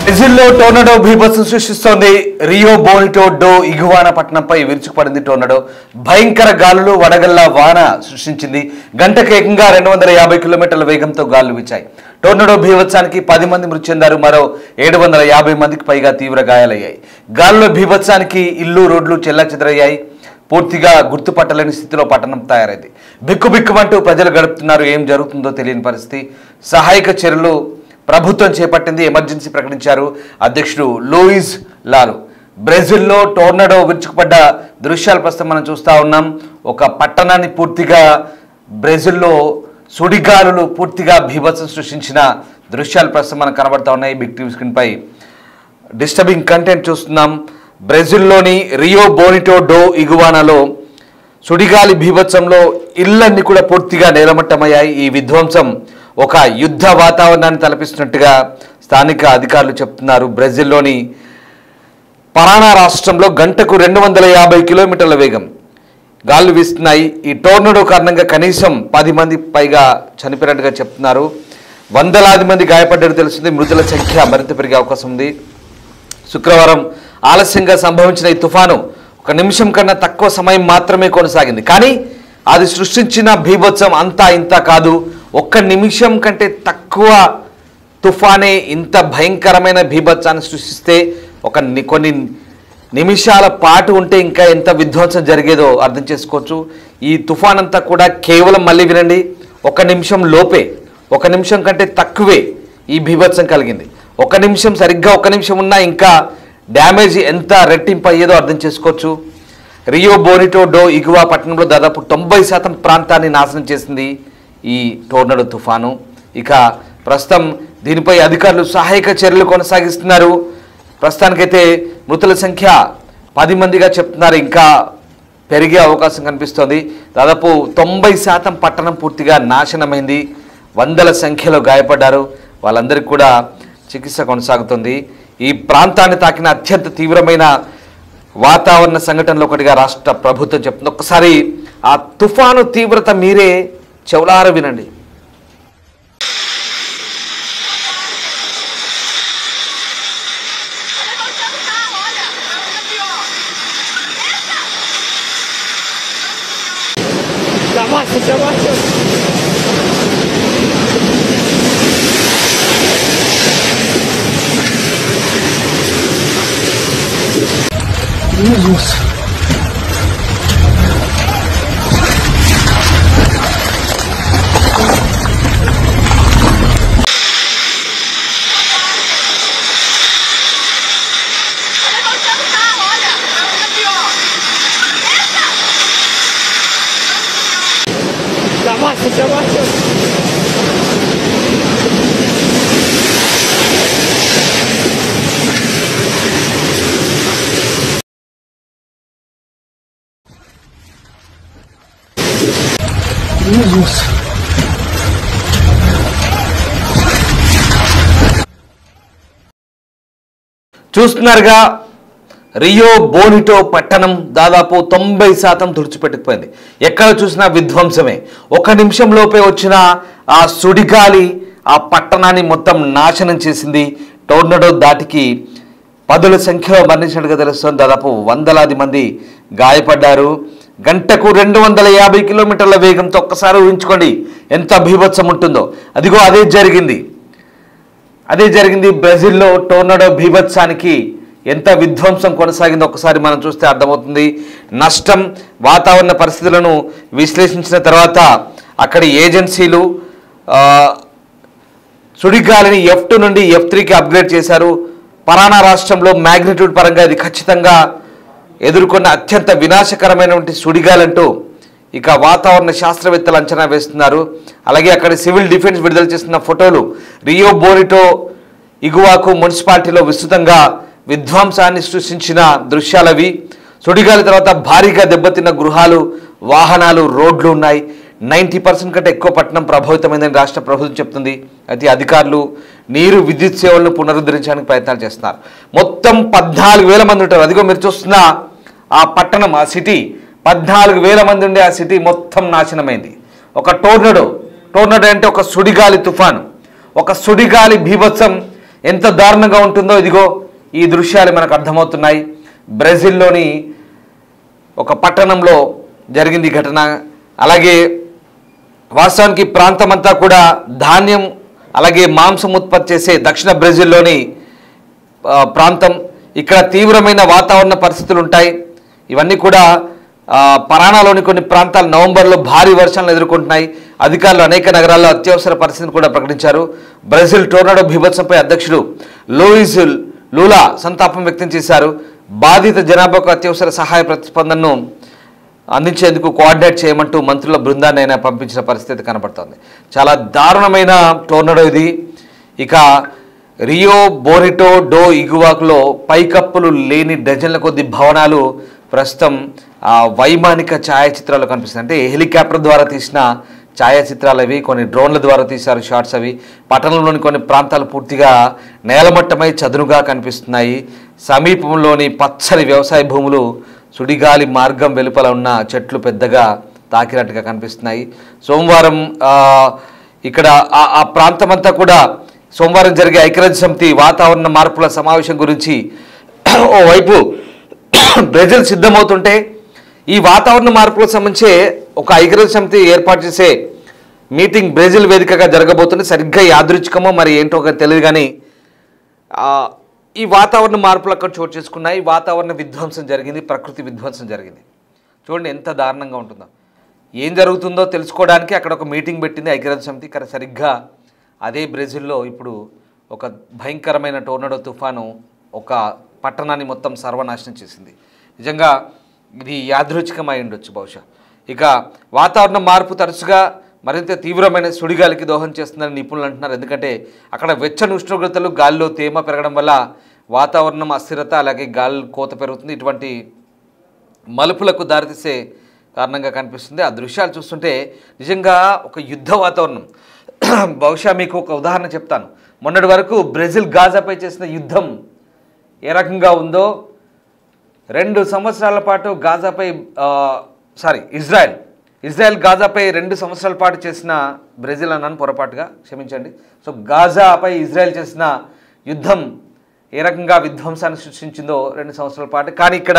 బ్రెజిల్లో టోర్నడో బీభత్సం సృష్టిస్తోంది. రియో బోనిటో డో ఇగువానా పట్టణంపై విరుచుకుపడింది టోర్నడో. భయంకర గాలులు వడగళ్ల వాన సృష్టించింది. గంటకు ఏకంగా 250 కిలోమీటర్ల వేగంతో గాలులు వీచాయి. టోర్నడో బీభత్సానికి 10 మంది మృతి చెందారు. మరో 750 మందికి పైగా తీవ్ర గాయాలయ్యాయి. గాలుల బీభత్సానికి ఇల్లు రోడ్లు చెల్లాచెదరయ్యాయి. పూర్తిగా గుర్తుపట్టలేని స్థితిలో పట్టణం తయారైంది. బిక్కుబిక్కుమంటూ ప్రజలు గడుపుతున్నారు. ఏం జరుగుతుందో తెలియని పరిస్థితి. సహాయక చర్యలు ప్రభుత్వం చేపట్టింది. ఎమర్జెన్సీ ప్రకటించారు అధ్యక్షుడు లూయిజ్ లాలు. బ్రెజిల్లో టోర్నడో విరుచుకుపడ్డ దృశ్యాలు ప్రస్తుతం మనం చూస్తూ ఉన్నాం. ఒక పట్టణాన్ని పూర్తిగా బ్రెజిల్లో సుడిగాలులు పూర్తిగా బీభత్సం సృష్టించిన దృశ్యాలు ప్రస్తుతం మనకు కనబడతా ఉన్నాయి. బిగ్ టీవీ స్క్రీన్ పై డిస్టర్బింగ్ కంటెంట్ చూస్తున్నాం. బ్రెజిల్లోని రియో బోనిటో డో ఇగువానాలో సుడిగాలి బీభత్సంలో ఇళ్లన్నీ కూడా పూర్తిగా నేలమట్టమయ్యాయి. ఈ విధ్వంసం ఒక యుద్ధ వాతావరణాన్ని తలపిస్తున్నట్టుగా స్థానిక అధికారులు చెప్తున్నారు. బ్రెజిల్లోని పరానా రాష్ట్రంలో గంటకు 250 కిలోమీటర్ల వేగం గాలులు వీస్తున్నాయి. ఈ టోర్నడో కారణంగా కనీసం 10 మంది పైగా చనిపోయినట్టుగా చెప్తున్నారు. వందలాది మంది గాయపడ్డట్టు తెలుస్తుంది. మృతుల సంఖ్య మరింత పెరిగే అవకాశం ఉంది. శుక్రవారం ఆలస్యంగా సంభవించిన ఈ తుఫాను 1 నిమిషం కన్నా తక్కువ సమయం మాత్రమే కొనసాగింది. కానీ అది సృష్టించిన బీభత్సం అంతా ఇంత కాదు. 1 నిమిషం కంటే తక్కువ తుఫానే ఇంత భయంకరమైన బీభత్సాన్ని సృష్టిస్తే కొన్ని నిమిషాల పాటు ఉంటే ఇంకా ఎంత విధ్వంసం జరిగేదో అర్థం చేసుకోవచ్చు. ఈ తుఫాన్ అంతా కూడా కేవలం మళ్ళీ వినండి 1 నిమిషం లోపే, 1 నిమిషం కంటే తక్కువే ఈ బీభత్సం కలిగింది. 1 నిమిషం సరిగ్గా 1 నిమిషం ఉన్నా ఇంకా డ్యామేజ్ ఎంత రెట్టింపు అయ్యేదో అర్థం చేసుకోవచ్చు. రియో బోనిటో డో ఇగువా పట్టణంలో దాదాపు 90% ప్రాంతాన్ని నాశనం చేసింది ఈ టోర్నడో తుఫాను. ఇక ప్రస్తుతం దీనిపై అధికారులు సహాయక చర్యలు కొనసాగిస్తున్నారు. ప్రస్తుతానికైతే మృతుల సంఖ్య 10 మందిగా చెప్తున్నారు. ఇంకా పెరిగే అవకాశం కనిపిస్తోంది. దాదాపు 90% పట్టణం పూర్తిగా నాశనమైంది. వందల సంఖ్యలో గాయపడ్డారు. వాళ్ళందరికీ కూడా చికిత్స కొనసాగుతుంది. ఈ ప్రాంతాన్ని తాకిన అత్యంత తీవ్రమైన వాతావరణ సంఘటనలో ఒకటిగా రాష్ట్ర ప్రభుత్వం చెప్తుంది. ఒక్కసారి ఆ తుఫాను తీవ్రత మీరే చెవులార వినండి. Jesus. Jesus. చూస్తున్నారుగా రియో బోనిటో పట్టణం దాదాపు 90% తుడిచిపెట్టుకుపోయింది. ఎక్కడ చూసినా విధ్వంసమే. 1 నిమిషం లోపే వచ్చిన ఆ సుడిగాలి ఆ పట్టణాన్ని మొత్తం నాశనం చేసింది. టోర్నడో దాటికి 10ల సంఖ్యలో మరణించినట్టుగా తెలుస్తోంది. దాదాపు వందలాది మంది గాయపడ్డారు. గంటకు 250 కిలోమీటర్ల వేగంతో ఒక్కసారి ఊహించుకోండి ఎంత బీభత్సం ఉంటుందో. అదిగో అదే జరిగింది బ్రెజిల్లో. టోర్నడో బీభత్సానికి ఎంత విధ్వంసం కొనసాగిందో ఒకసారి మనం చూస్తే అర్థమవుతుంది. నష్టం, వాతావరణ పరిస్థితులను విశ్లేషించిన తర్వాత అక్కడి ఏజెన్సీలు సుడిగాలిని F2 నుండి F3కి అప్గ్రేడ్ చేశారు. పరానా రాష్ట్రంలో మ్యాగ్నిట్యూడ్ పరంగా ఇది ఖచ్చితంగా ఎదుర్కొన్న అత్యంత వినాశకరమైనటువంటి సుడిగాలంటూ ఇక వాతావరణ శాస్త్రవేత్తలు అంచనా వేస్తున్నారు. అలాగే అక్కడ సివిల్ డిఫెన్స్ విడుదల చేస్తున్న ఫోటోలు రియో బోనిటో ఇగువాకు మున్సిపాలిటీలో విస్తృతంగా విధ్వంసాన్ని సృష్టించిన దృశ్యాలవి. సుడిగాలి తర్వాత భారీగా దెబ్బతిన్న గృహాలు, వాహనాలు, రోడ్లు ఉన్నాయి. 90% కంటే ఎక్కువ పట్టణం ప్రభావితమైందని రాష్ట్ర ప్రభుత్వం చెప్తుంది. అయితే అధికారులు నీరు, విద్యుత్ సేవలను పునరుద్ధరించడానికి ప్రయత్నాలు చేస్తున్నారు. మొత్తం 14,000 మంది ఉంటారు. అదిగో మీరు చూస్తున్న ఆ పట్టణం, ఆ సిటీ 14,000 మంది ఉండే ఆ సిటీ మొత్తం నాశనమైంది. ఒక టోర్నడో అంటే ఒక సుడిగాలి తుఫాను, ఒక సుడిగాలి బీభత్సం ఎంత దారుణంగా ఉంటుందో ఇదిగో ఈ దృశ్యాలు మనకు అర్థమవుతున్నాయి. బ్రెజిల్లోని ఒక పట్టణంలో జరిగింది ఘటన. అలాగే వాస్తవానికి ప్రాంతమంతా కూడా ధాన్యం అలాగే మాంసం ఉత్పత్తి చేసే దక్షిణ బ్రెజిల్లోని ప్రాంతం. ఇక్కడ తీవ్రమైన వాతావరణ పరిస్థితులు ఉంటాయి. ఇవన్నీ కూడా పరానాలోని కొన్ని ప్రాంతాలు నవంబర్లో భారీ వర్షాలను ఎదుర్కొంటున్నాయి. అధికారులు అనేక నగరాల్లో అత్యవసర పరిస్థితిని కూడా ప్రకటించారు. బ్రెజిల్ టోర్నాడో బీభత్సంపై అధ్యక్షుడు లూయిజ్ లూలా సంతాపం వ్యక్తం చేశారు. బాధిత జనాభాకు అత్యవసర సహాయ ప్రతిస్పందనను అందించేందుకు కోఆర్డినేట్ చేయమంటూ మంత్రుల బృందాన్ని అయినా పంపించిన పరిస్థితి కనబడుతోంది. చాలా దారుణమైన టోర్నాడో ఇది. ఇక రియో బోనిటో డో ఇగువాకులో పైకప్పులు లేని డజన్ల కొద్ది భవనాలు ప్రస్తుతం వైమానిక ఛాయాచిత్రాలు కనిపిస్తుంది. అంటే హెలికాప్టర్ ద్వారా తీసిన ఛాయాచిత్రాలు అవి, కొన్ని డ్రోన్ల ద్వారా తీశారు షాట్స్ అవి. పట్టణంలోని కొన్ని ప్రాంతాలు పూర్తిగా నేలమట్టమై చదునుగా కనిపిస్తున్నాయి. సమీపంలోని పచ్చని వ్యవసాయ భూములు సుడిగాలి మార్గం వెలుపల ఉన్న చెట్లు పెద్దగా తాకినట్టుగా కనిపిస్తున్నాయి. సోమవారం ఇక్కడ ఆ ప్రాంతమంతా కూడా సోమవారం జరిగే ఐక్యరాజ్య సమితి వాతావరణ మార్పుల సమావేశం గురించి ఓవైపు బ్రెజిల్ సిద్ధమవుతుంటే ఈ వాతావరణ మార్పులకు సంబంధించి ఒక ఐక్యరాజ్య సమితి ఏర్పాటు చేసే మీటింగ్ బ్రెజిల్ వేదికగా జరగబోతుంది. సరిగ్గా యాదృచ్ఛికమో మరి ఏంటో తెలియదు కానీ ఈ వాతావరణ మార్పులు అక్కడ చోటు చేసుకున్నాయి. వాతావరణ విధ్వంసం జరిగింది, ప్రకృతి విధ్వంసం జరిగింది. చూడండి ఎంత దారుణంగా ఉంటుందో. ఏం జరుగుతుందో తెలుసుకోవడానికి అక్కడ ఒక మీటింగ్ పెట్టింది ఐక్యరాజ్య సమితి. ఇక్కడ సరిగ్గా అదే బ్రెజిల్లో ఇప్పుడు ఒక భయంకరమైన టోర్నాడో తుఫాను ఒక పట్టణాన్ని మొత్తం సర్వనాశనం చేసింది. నిజంగా ఇది యాదృచ్ఛికమై ఉండొచ్చు బహుశా. ఇక వాతావరణ మార్పు తరచుగా మరింత తీవ్రమైన సుడిగాలికి దోహం చేస్తుందని నిపుణులు అంటున్నారు. ఎందుకంటే అక్కడ వెచ్చని ఉష్ణోగ్రతలు, గాలిలో తేమ పెరగడం వల్ల వాతావరణం అస్థిరత అలాగే గాలి కోత పెరుగుతుంది. ఇటువంటి మలుపులకు దారితీసే కారణంగా కనిపిస్తుంది. ఆ దృశ్యాలు చూస్తుంటే నిజంగా ఒక యుద్ధ వాతావరణం. బహుశా మీకు ఒక ఉదాహరణ చెప్తాను. మొన్నటి వరకు బ్రెజిల్ గాజాపై చేసిన యుద్ధం ఏ రకంగా ఉందో, 2 సంవత్సరాల పాటు గాజాపై ఇజ్రాయెల్ గాజాపై 2 సంవత్సరాల పాటు చేసిన బ్రెజిల్ అన్నాను పొరపాటుగా, క్షమించండి. సో గాజాపై ఇజ్రాయెల్ చేసిన యుద్ధం ఏ రకంగా విధ్వంసాన్ని సృష్టించిందో 2 సంవత్సరాల పాటు. కానీ ఇక్కడ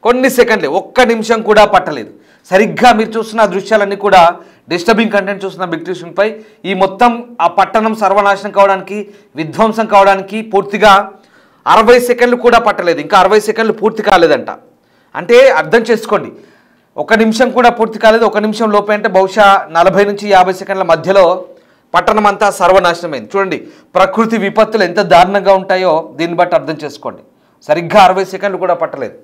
కొన్ని సెకండ్లే, ఒక్క నిమిషం కూడా పట్టలేదు. సరిగ్గా మీరు చూస్తున్న దృశ్యాలన్నీ కూడా డిస్టర్బింగ్ కంటెంట్ చూస్తున్న బిగ్ టీవీపై ఈ మొత్తం ఆ పట్టణం సర్వనాశనం కావడానికి, విధ్వంసం కావడానికి పూర్తిగా 60 సెకండ్లు కూడా పట్టలేదు. ఇంకా 60 సెకండ్లు పూర్తి కాలేదంట. అంటే అర్థం చేసుకోండి, 1 నిమిషం కూడా పూర్తి కాలేదు. 1 నిమిషం లోపే అంటే బహుశా 40 నుంచి 50 సెకండ్ల మధ్యలో పట్టణం అంతా సర్వనాశనమైంది. చూడండి ప్రకృతి విపత్తులు ఎంత దారుణంగా ఉంటాయో దీన్ని బట్టి అర్థం చేసుకోండి. సరిగ్గా 60 సెకండ్లు కూడా పట్టలేదు.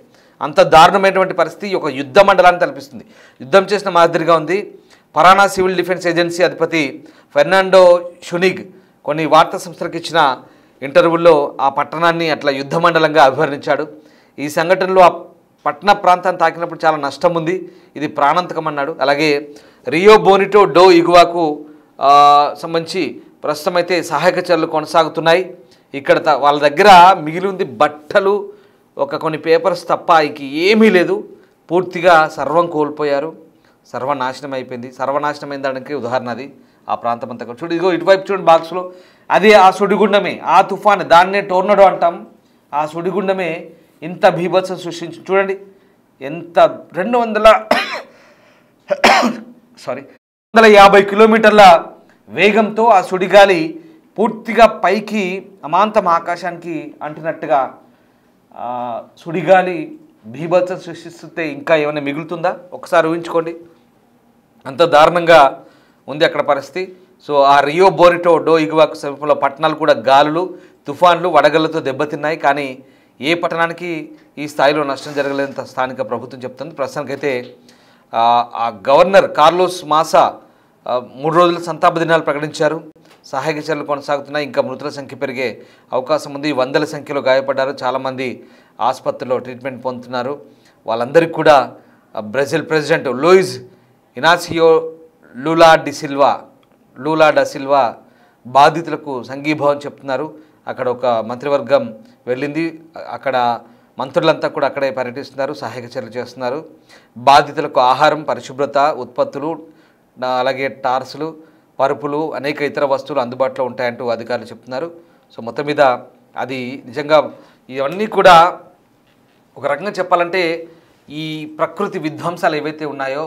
అంత దారుణమైనటువంటి పరిస్థితి ఒక యుద్ధ మండలాన్ని తలపిస్తుంది. యుద్ధం చేసిన మాదిరిగా ఉంది. పరానా సివిల్ డిఫెన్స్ ఏజెన్సీ అధిపతి ఫెర్నాండో షునిగ్ కొన్ని వార్తా సంస్థలకు ఇచ్చిన ఇంటర్వ్యూల్లో ఆ పట్టణాన్ని అట్లా యుద్ధ మండలంగా అభివర్ణించాడు. ఈ సంఘటనలో ఆ పట్టణ ప్రాంతాన్ని తాకినప్పుడు చాలా నష్టం ఉంది, ఇది ప్రాణాంతకం అన్నాడు. అలాగే రియో బోనిటో డో ఇగువాకు సంబంధించి ప్రస్తుతం అయితే సహాయక చర్యలు కొనసాగుతున్నాయి. ఇక్కడ వాళ్ళ దగ్గర మిగిలి ఉంది బట్టలు, కొన్ని పేపర్స్ తప్ప ఇక ఏమీ లేదు. పూర్తిగా సర్వం కోల్పోయారు, సర్వనాశనం అయిపోయింది. సర్వనాశనమైన దానికి ఉదాహరణ అది ఆ ప్రాంతం అంతా. చూడు ఇదిగో ఇటువైపు చూడండి బాక్స్లో, అది ఆ సుడిగుండమే, ఆ తుఫాన్, దాన్నే టోర్నాడో అంటాం. ఆ సుడిగుండమే ఇంత బీభత్సం సృష్టించి చూడండి. ఎంత 250 కిలోమీటర్ల వేగంతో ఆ సుడిగాలి పూర్తిగా పైకి అమాంతం ఆకాశానికి అంటినట్టుగా సుడిగాలి బీభత్సం సృష్టిస్తే ఇంకా ఏమైనా మిగులుతుందా? ఒకసారి ఊహించుకోండి, అంత దారుణంగా ఉంది అక్కడ పరిస్థితి. సో ఆ రియో బోనిటో డో ఇగువాకు సమీపంలో పట్టణాలు కూడా గాలులు, తుఫాన్లు, వడగళ్లతో దెబ్బతిన్నాయి. కానీ ఏ పట్టణానికి ఈ స్థాయిలో నష్టం జరగలేదని స్థానిక ప్రభుత్వం చెప్తుంది. ప్రస్తుతానికైతే ఆ గవర్నర్ కార్లోస్ మాసా 3 రోజుల సంతాప దినాలు ప్రకటించారు. సహాయక చర్యలు కొనసాగుతున్నాయి. ఇంకా మృతుల సంఖ్య పెరిగే అవకాశం ఉంది. వందల సంఖ్యలో గాయపడ్డారు. చాలామంది ఆసుపత్రిలో ట్రీట్మెంట్ పొందుతున్నారు. వాళ్ళందరికీ కూడా Brazil president Luiz Inacio Lula da Silva బాధితులకు సంఘీభావం చెప్తున్నారు. అక్కడ ఒక మంత్రివర్గం వెళ్ళింది. అక్కడ మంత్రులంతా కూడా అక్కడే పర్యటిస్తున్నారు, సహాయక చర్యలు చేస్తున్నారు. బాధితులకు ఆహారం, పరిశుభ్రత, ఉత్పత్తులు, అలాగే టార్సులు, పరుపులు, అనేక ఇతర వస్తువులు అందుబాటులో ఉంటాయంటూ అధికారులు చెప్తున్నారు. సో మొత్తం మీద అది నిజంగా ఇవన్నీ కూడా ఒక రకంగా చెప్పాలంటే ఈ ప్రకృతి విధ్వంసాలు ఏవైతే ఉన్నాయో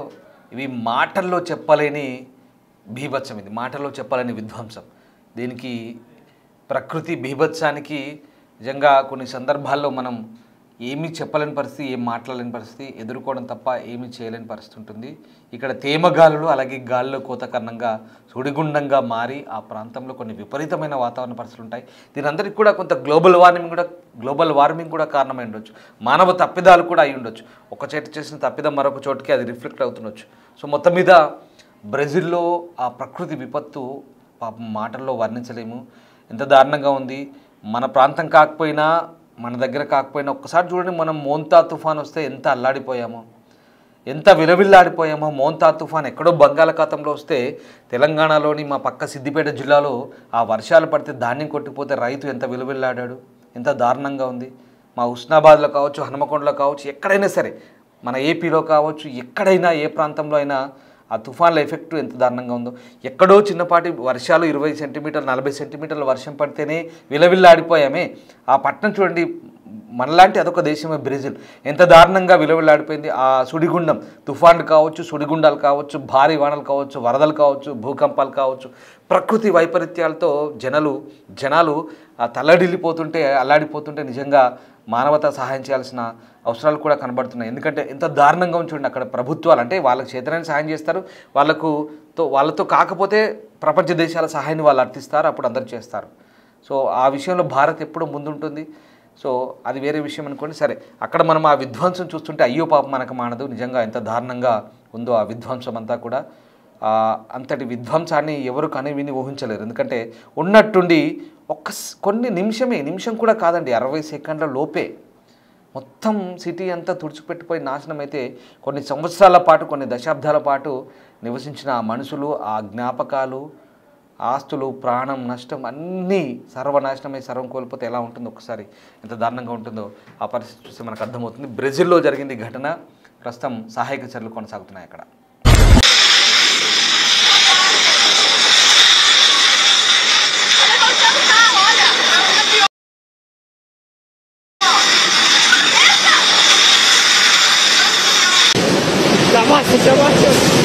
ఇవి మాటల్లో చెప్పలేని బీభత్సం, ఇది మాటల్లో చెప్పలేని విధ్వంసం. దీనికి ప్రకృతి బీభత్సానికి నిజంగా కొన్ని సందర్భాల్లో మనం ఏమీ చెప్పలేని పరిస్థితి, ఏం మాట్లాడలేని పరిస్థితి, ఎదుర్కోవడం తప్ప ఏమీ చేయలేని పరిస్థితి ఉంటుంది. ఇక్కడ తేమగాలులు అలాగే గాలిలో కోత కారణంగా సుడిగుండంగా మారి ఆ ప్రాంతంలో కొన్ని విపరీతమైన వాతావరణ పరిస్థితులు ఉంటాయి. దీనందరికీ కూడా కొంత గ్లోబల్ వార్మింగ్ కూడా కారణమై ఉండొచ్చు, మానవ తప్పిదాలు కూడా అయి ఉండొచ్చు. ఒక చోట చేసిన తప్పిదం మరొక చోటుకి అది రిఫ్లెక్ట్ అవుతుండొచ్చు. సో మొత్తం మీద బ్రెజిల్లో ఆ ప్రకృతి విపత్తు పాపం మాటల్లో వర్ణించలేము, ఎంత దారుణంగా ఉంది. మన ప్రాంతం కాకపోయినా, మన దగ్గర కాకపోయినా ఒక్కసారి చూడండి, మనం మోంతా తుఫాన్ వస్తే ఎంత అల్లాడిపోయామో, ఎంత విలవిల్లాడిపోయామో. మోంతా తుఫాన్ ఎక్కడో బంగాళాఖాతంలో వస్తే తెలంగాణలోని మా పక్క సిద్దిపేట జిల్లాలో ఆ వర్షాలు పడితే ధాన్యం కొట్టిపోతే రైతు ఎంత విలవిల్లాడాడు, ఎంత దారుణంగా ఉంది. మా హుస్నాబాద్లో కావచ్చు, హనుమకొండలో కావచ్చు, ఎక్కడైనా సరే, మన ఏపీలో కావచ్చు, ఎక్కడైనా ఏ ప్రాంతంలో అయినా ఆ తుఫాన్ల ఎఫెక్ట్ ఎంత దారుణంగా ఉందో. ఎక్కడో చిన్నపాటి వర్షాలు 20 సెంటీమీటర్లు 40 సెంటీమీటర్ల వర్షం పడితేనే విలవిల్లాడిపోయామే. ఆ పట్టణం చూడండి, మనలాంటి అదొక దేశమే బ్రెజిల్, ఎంత దారుణంగా విలవిల్లాడిపోయింది. ఆ సుడిగుండం, తుఫాన్లు కావచ్చు, సుడిగుండాలు కావచ్చు, భారీ వానలు కావచ్చు, వరదలు కావచ్చు, భూకంపాలు కావచ్చు, ప్రకృతి వైపరీత్యాలతో జనాలు తల్లడిల్లిపోతుంటే, అల్లాడిపోతుంటే నిజంగా మానవతా సహాయం చేయాల్సిన అవసరాలు కూడా కనబడుతున్నాయి. ఎందుకంటే ఎంత దారుణంగా ఉంచండి అక్కడ ప్రభుత్వాలు, అంటే వాళ్ళకి చేతనైన సహాయం చేస్తారు, వాళ్ళతో కాకపోతే ప్రపంచ దేశాల సహాయాన్ని వాళ్ళు అర్థిస్తారు, అప్పుడు అందరూ చేస్తారు. సో ఆ విషయంలో భారత్ ఎప్పుడూ ముందుంటుంది. సో అది వేరే విషయం అనుకోండి. సరే, అక్కడ మనం ఆ విధ్వంసం చూస్తుంటే అయ్యో పాపం మనకు మానదు, నిజంగా ఎంత దారుణంగా ఉందో ఆ విధ్వంసం అంతా కూడా. అంతటి విధ్వంసాన్ని ఎవరు విని ఊహించలేరు. ఎందుకంటే ఉన్నట్టుండి కొన్ని నిమిషం కూడా కాదండి, 60 సెకండ్ల లోపే మొత్తం సిటీ అంతా తుడిచిపెట్టిపోయి నాశనం అయితే, కొన్ని సంవత్సరాల పాటు, కొన్ని దశాబ్దాల పాటు నివసించిన ఆ మనుషులు, ఆ జ్ఞాపకాలు, ఆస్తులు, ప్రాణం నష్టం అన్నీ సర్వనాశనమై సర్వం కోల్పోతే ఎలా ఉంటుందో, ఒకసారి ఎంత దారుణంగా ఉంటుందో ఆ పరిస్థితి చూస్తే మనకు అర్థమవుతుంది. బ్రెజిల్లో జరిగింది ఘటన. ప్రస్తుతం సహాయక చర్యలు కొనసాగుతున్నాయి అక్కడ. Já bate, já bate.